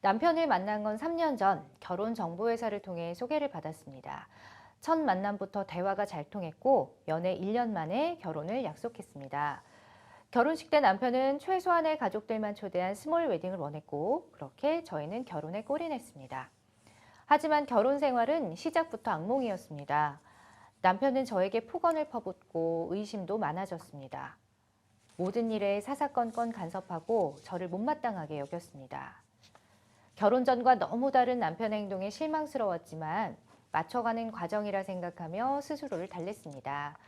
남편을 만난 건 3년 전 결혼 정보회사를 통해 소개를 받았습니다. 첫 만남부터 대화가 잘 통했고 연애 1년 만에 결혼을 약속했습니다. 결혼식 때 남편은 최소한의 가족들만 초대한 스몰 웨딩을 원했고 그렇게 저희는 결혼에 골인했습니다. 하지만 결혼 생활은 시작부터 악몽이었습니다. 남편은 저에게 폭언을 퍼붓고 의심도 많아졌습니다. 모든 일에 사사건건 간섭하고 저를 못마땅하게 여겼습니다. 결혼 전과 너무 다른 남편의 행동에 실망스러웠지만 맞춰가는 과정이라 생각하며 스스로를 달랬습니다.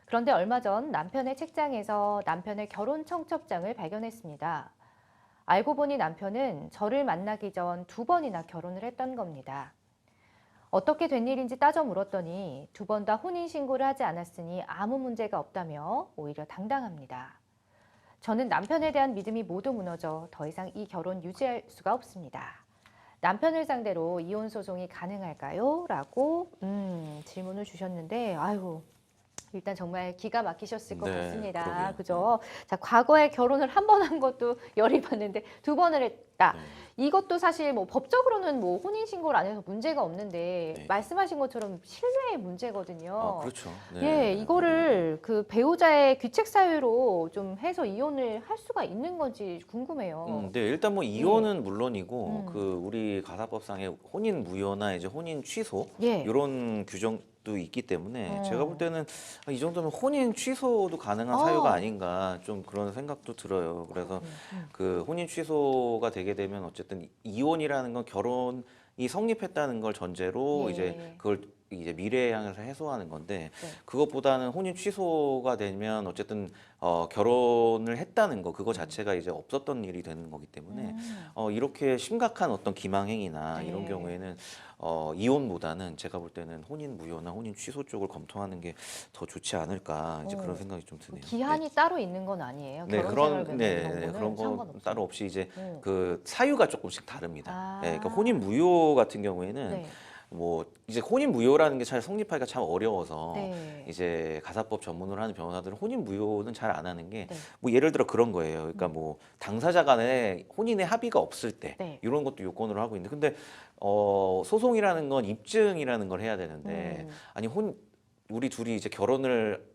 그런데 얼마 전 남편의 책장에서 남편의 결혼 청첩장을 발견했습니다. 알고 보니 남편은 저를 만나기 전 2번이나 결혼을 했던 겁니다. 어떻게 된 일인지 따져 물었더니 2번 다 혼인신고를 하지 않았으니 아무 문제가 없다며 오히려 당당합니다. 저는 남편에 대한 믿음이 모두 무너져 더 이상 이 결혼 유지할 수가 없습니다. 남편을 상대로 이혼 소송이 가능할까요? 라고 질문을 주셨는데 아유 일단 정말 기가 막히셨을 것 네, 같습니다. 그러게요. 그죠? 자, 과거에 결혼을 1번 한 것도 열이 받는데 2번을 했다. 네. 이것도 사실 뭐 법적으로는 뭐 혼인신고를 안 해서 문제가 없는데 네. 말씀하신 것처럼 신뢰의 문제거든요. 그렇죠. 예, 네. 이거를 그 배우자의 귀책 사유로 좀 해서 이혼을 할 수가 있는 건지 궁금해요. 네, 일단 뭐 이혼은 물론이고 음. 그 우리 가사법상의 혼인 무효나 이제 혼인 취소 예. 이런 규정도 있기 때문에 제가 볼 어. 때는 이 정도면 혼인 취소도 가능한 사유가 아닌가 좀 그런 생각도 들어요. 그래서 그 혼인 취소가 되게 되면 어쨌든 이혼이라는 건 결혼이 성립했다는 걸 전제로 예. 이제 그걸 이제 미래에 향해서 해소하는 건데 네. 그것보다는 혼인 취소가 되면 어쨌든 결혼을 했다는 거 그거 자체가 이제 없었던 일이 되는 거기 때문에 이렇게 심각한 어떤 기망행위나 이런 네. 경우에는 이혼보다는 제가 볼 때는 혼인 무효나 혼인 취소 쪽을 검토하는 게 더 좋지 않을까 이제 그런 생각이 좀 드네요. 기한이 따로 있는 건 아니에요. 네, 결혼 그런 생활 네, 이런 거는 그런 건 상관없어요. 따로 없이 이제 어. 그 사유가 조금씩 다릅니다. 아. 네, 그러니까 혼인 무효 같은 경우에는 네. 뭐 이제 혼인 무효라는 게 잘 성립하기가 참 어려워서 네. 이제 가사법 전문으로 하는 변호사들은 혼인 무효는 잘 안 하는 게 네. 뭐 예를 들어 그런 거예요. 그러니까 뭐 당사자 간에 혼인의 합의가 없을 때 네. 이런 것도 요건으로 하고 있는데 근데 소송이라는 건 입증이라는 걸 해야 되는데 아니 우리 둘이 이제 결혼을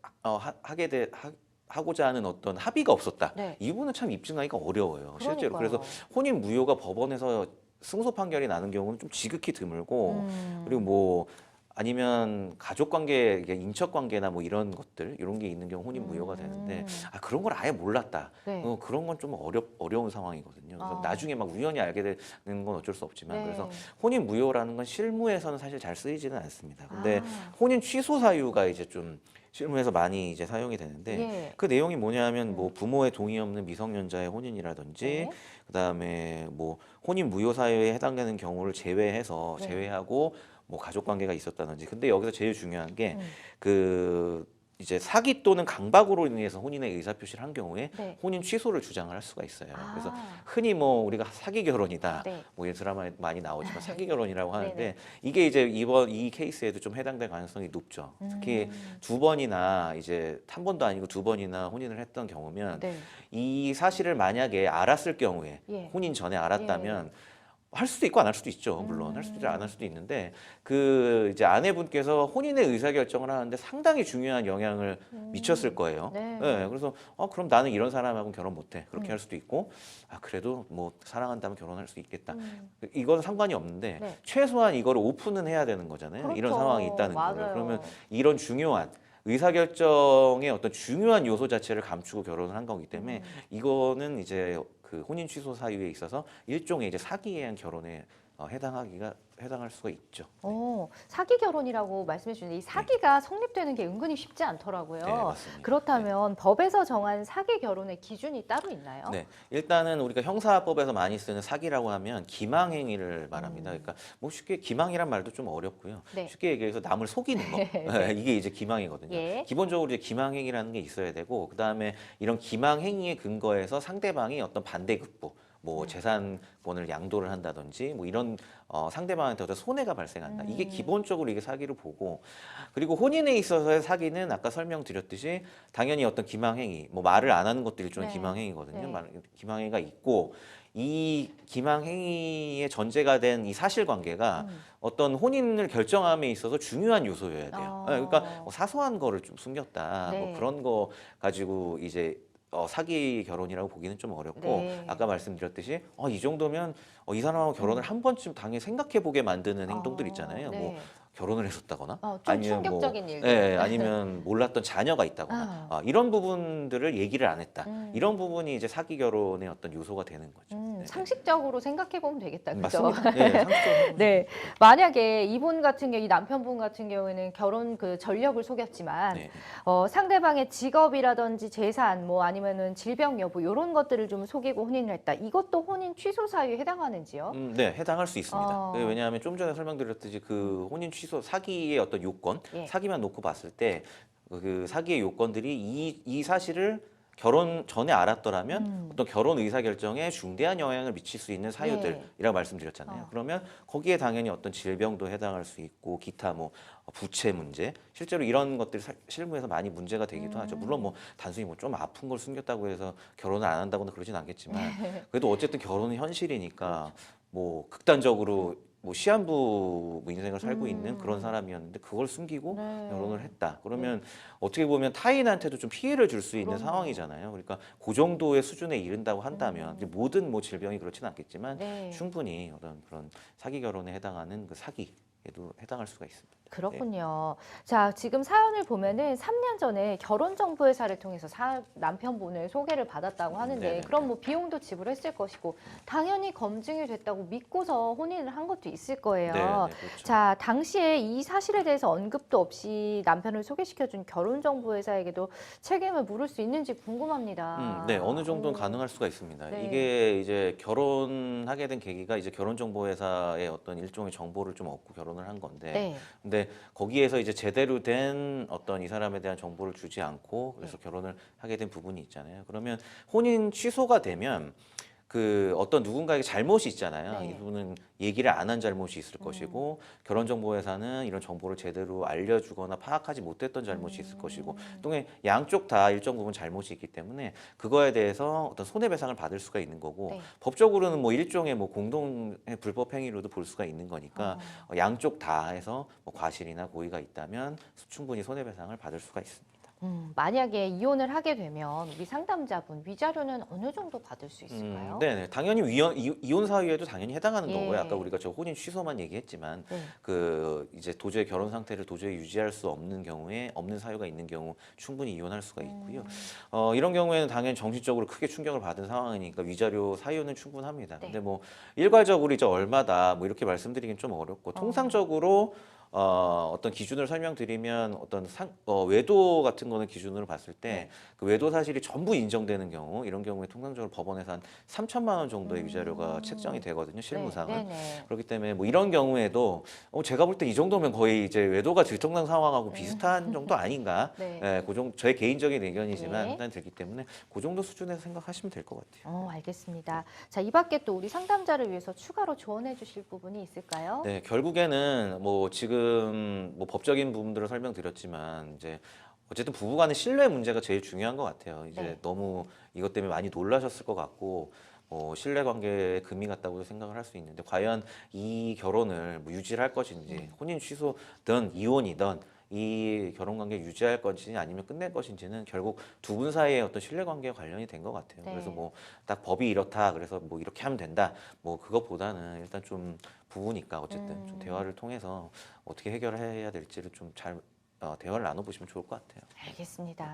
하고자 하는 어떤 합의가 없었다. 네. 이 부분은 참 입증하기가 어려워요. 실제로. 그래서 그러니까요. 혼인 무효가 법원에서 승소 판결이 나는 경우는 좀 지극히 드물고 그리고 뭐 아니면 가족 관계, 이게 인척 관계나 뭐 이런 것들 이런 게 있는 경우 혼인 무효가 되는데 그런 걸 아예 몰랐다. 네. 그런 건 좀 어려운 상황이거든요. 그래서 아. 나중에 막 우연히 알게 되는 건 어쩔 수 없지만 네. 그래서 혼인 무효라는 건 실무에서는 사실 잘 쓰이지는 않습니다. 근데 아. 혼인 취소 사유가 이제 좀 실무에서 많이 이제 사용이 되는데 예. 그 내용이 뭐냐면 뭐 부모의 동의 없는 미성년자의 혼인이라든지 네. 그다음에 뭐 혼인 무효 사유에 해당되는 경우를 네. 제외하고 뭐 가족 관계가 있었다든지 근데 여기서 제일 중요한 게 음. 그 이제 사기 또는 강박으로 인해서 혼인의 의사 표시를 한 경우에 네. 혼인 취소를 주장을 할 수가 있어요. 그래서 아. 흔히 뭐 우리가 사기 결혼이다. 네. 뭐 이런 드라마에 많이 나오지만 사기 결혼이라고 하는데 네네. 이게 이제 이번 이 케이스에도 좀 해당될 가능성이 높죠. 특히 2번이나 이제 한 번도 아니고 2번이나 혼인을 했던 경우면 네. 이 사실을 만약에 알았을 경우에 예. 혼인 전에 알았다면 할 수도 있고 안 할 수도 있죠. 물론 할 수도 있고 안 할 수도 있는데 그 이제 아내분께서 혼인의 의사결정을 하는데 상당히 중요한 영향을 미쳤을 거예요. 네. 네, 그래서 그럼 나는 이런 사람하고는 결혼 못해. 그렇게 할 수도 있고 그래도 뭐 사랑한다면 결혼할 수 있겠다. 이건 상관이 없는데 네. 최소한 이거를 오픈은 해야 되는 거잖아요. 이런 그렇죠. 상황이 있다는 거를. 맞아요. 그러면 이런 중요한 의사결정의 어떤 중요한 요소 자체를 감추고 결혼을 한 거기 때문에 이거는 이제 그 혼인 취소 사유에 있어서 일종의 이제 사기에 의한 결혼에 해당할 수가 있죠. 사기 결혼이라고 말씀해 주는데 이 사기가 성립되는 게 은근히 쉽지 않더라고요. 네, 맞습니다. 그렇다면 법에서 정한 사기 결혼의 기준이 따로 있나요? 네, 일단은 우리가 형사법에서 많이 쓰는 사기라고 하면 기망행위를 말합니다. 그러니까 뭐 쉽게 기망이란 말도 좀 어렵고요. 네. 쉽게 얘기해서 남을 속이는 거 이게 이제 기망이거든요. 예. 기본적으로 이제 기망행위라는 게 있어야 되고 그 다음에 이런 기망행위에 근거해서 상대방이 어떤 반대급부 뭐 재산권을 양도를 한다든지 뭐 이런 상대방한테 어떤 손해가 발생한다. 이게 기본적으로 이게 사기를 보고 그리고 혼인에 있어서의 사기는 아까 설명드렸듯이 당연히 어떤 기망행위, 뭐 말을 안 하는 것도 일종의 네. 기망행위거든요. 네. 기망행위가 있고 이 기망 행위의 전제가 된 이 사실관계가 음. 어떤 혼인을 결정함에 있어서 중요한 요소여야 돼요. 어. 그러니까 뭐 사소한 거를 좀 숨겼다, 뭐 네. 그런 거 가지고 이제 사기 결혼이라고 보기는 좀 어렵고, 네. 아까 말씀드렸듯이 이 정도면 이 사람하고 결혼을 한 번쯤 당연히 생각해 보게 만드는 행동들 있잖아요. 뭐 네. 결혼을 했었다거나 좀 충격적인 일들. 예, 아니면 몰랐던 자녀가 있다거나 이런 부분들을 얘기를 안 했다. 음. 이런 부분이 이제 사기 결혼의 어떤 요소가 되는 거죠. 네. 상식적으로 생각해 보면 되겠다. 그죠? 맞습니다. 네, 상식적으로. 네. 만약에 이분 같은 경우, 이 남편분 같은 경우에는 결혼 그 전력을 속였지만 네. 상대방의 직업이라든지 재산, 뭐 아니면은 질병 여부 이런 것들을 좀 속이고 혼인을 했다. 이것도 혼인 취소 사유에 해당하는지요? 네, 해당할 수 있습니다. 어. 왜냐하면 좀 전에 설명드렸듯이 그 혼인 취소 사기의 어떤 요건, 예. 사기만 놓고 봤을 때 그 사기의 요건들이 이 사실을 결혼 전에 알았더라면 어떤 결혼 의사 결정에 중대한 영향을 미칠 수 있는 사유들이라고 말씀드렸잖아요. 그러면 거기에 당연히 어떤 질병도 해당할 수 있고 기타 뭐 부채 문제, 실제로 이런 것들이 실무에서 많이 문제가 되기도 하죠. 물론 뭐 단순히 뭐 좀 아픈 걸 숨겼다고 해서 결혼을 안 한다고는 그러진 않겠지만 그래도 어쨌든 결혼은 현실이니까 뭐 극단적으로 뭐 시한부 인생을 살고 있는 그런 사람이었는데 그걸 숨기고 네. 결혼을 했다. 그러면 어떻게 보면 타인한테도 좀 피해를 줄 수 있는 그럼요. 상황이잖아요. 그러니까 그 정도의 수준에 이른다고 한다면 이제 모든 뭐 질병이 그렇지는 않겠지만 네. 충분히 어떤 그런 사기 결혼에 해당하는 그 사기에도 해당할 수가 있습니다. 그렇군요. 자, 지금 사연을 보면은 3년 전에 결혼정보회사를 통해서 남편분을 소개를 받았다고 하는데 네네. 그럼 뭐 비용도 지불했을 것이고 당연히 검증이 됐다고 믿고서 혼인을 한 것도 있을 거예요. 네, 그렇죠. 자, 당시에 이 사실에 대해서 언급도 없이 남편을 소개시켜준 결혼정보회사에게도 책임을 물을 수 있는지 궁금합니다. 네, 어느 정도는 가능할 수가 있습니다. 네. 이게 이제 결혼하게 된 계기가 이제 결혼정보회사의 어떤 일종의 정보를 좀 얻고 결혼을 한 건데, 네. 근데 거기에서 이제 제대로 된 어떤 이 사람에 대한 정보를 주지 않고 그래서 결혼을 하게 된 부분이 있잖아요. 그러면 혼인 취소가 되면 그 어떤 누군가에게 잘못이 있잖아요. 네. 이분은 얘기를 안 한 잘못이 있을 것이고 결혼정보회사는 이런 정보를 제대로 알려주거나 파악하지 못했던 잘못이 있을 것이고 또 양쪽 다 일정 부분 잘못이 있기 때문에 그거에 대해서 어떤 손해배상을 받을 수가 있는 거고 네. 법적으로는 뭐 일종의 뭐 공동의 불법 행위로도 볼 수가 있는 거니까 양쪽 다 해서 뭐 과실이나 고의가 있다면 충분히 손해배상을 받을 수가 있습니다. 만약에 이혼을 하게 되면 우리 상담자분 위자료는 어느 정도 받을 수 있을까요? 네, 당연히 이혼 사유에도 당연히 해당하는 예. 거고요. 아까 우리가 저 혼인 취소만 얘기했지만 네. 그 이제 도저히 결혼 상태를 도저히 유지할 수 없는 경우에 없는 사유가 있는 경우 충분히 이혼할 수가 있고요. 이런 경우에는 당연히 정신적으로 크게 충격을 받은 상황이니까 위자료 사유는 충분합니다. 네. 근데 뭐 일괄적으로 이제 얼마다 뭐 이렇게 말씀드리긴 좀 어렵고 통상적으로 어떤 기준을 설명드리면 어떤 외도 같은 거는 기준으로 봤을 때 그 외도 사실이 전부 인정되는 경우 이런 경우에 통상적으로 법원에서 한 3천만 원 정도의 위자료가 책정이 되거든요. 실무상은. 네, 네. 그렇기 때문에 뭐 이런 경우에도 제가 볼 때 이 정도면 거의 이제 외도가 들통난 상황하고 비슷한 정도 아닌가? 네. 그 정도 저의 개인적인 의견이지만 네. 일단 들기 때문에 그 정도 수준에서 생각하시면 될 것 같아요. 알겠습니다. 자, 이 밖에 또 우리 상담자를 위해서 추가로 조언해 주실 부분이 있을까요? 네, 결국에는 뭐 지금 뭐 법적인 부분들을 설명드렸지만 이제 어쨌든 부부간의 신뢰 문제가 제일 중요한 것 같아요. 이제 네. 너무 이것 때문에 많이 놀라셨을 것 같고 신뢰 관계에 금이 갔다고 생각을 할 수 있는데 과연 이 결혼을 뭐 유지를 할 것인지 혼인 취소든 이혼이든 이 결혼 관계 유지할 것인지 아니면 끝낼 것인지는 결국 두 분 사이의 어떤 신뢰 관계와 관련이 된 것 같아요. 네. 그래서 뭐 딱 법이 이렇다 그래서 뭐 이렇게 하면 된다 뭐 그것보다는 일단 좀 부부니까 어쨌든 좀 대화를 통해서 어떻게 해결해야 될지를 좀 잘 대화를 나눠보시면 좋을 것 같아요. 알겠습니다.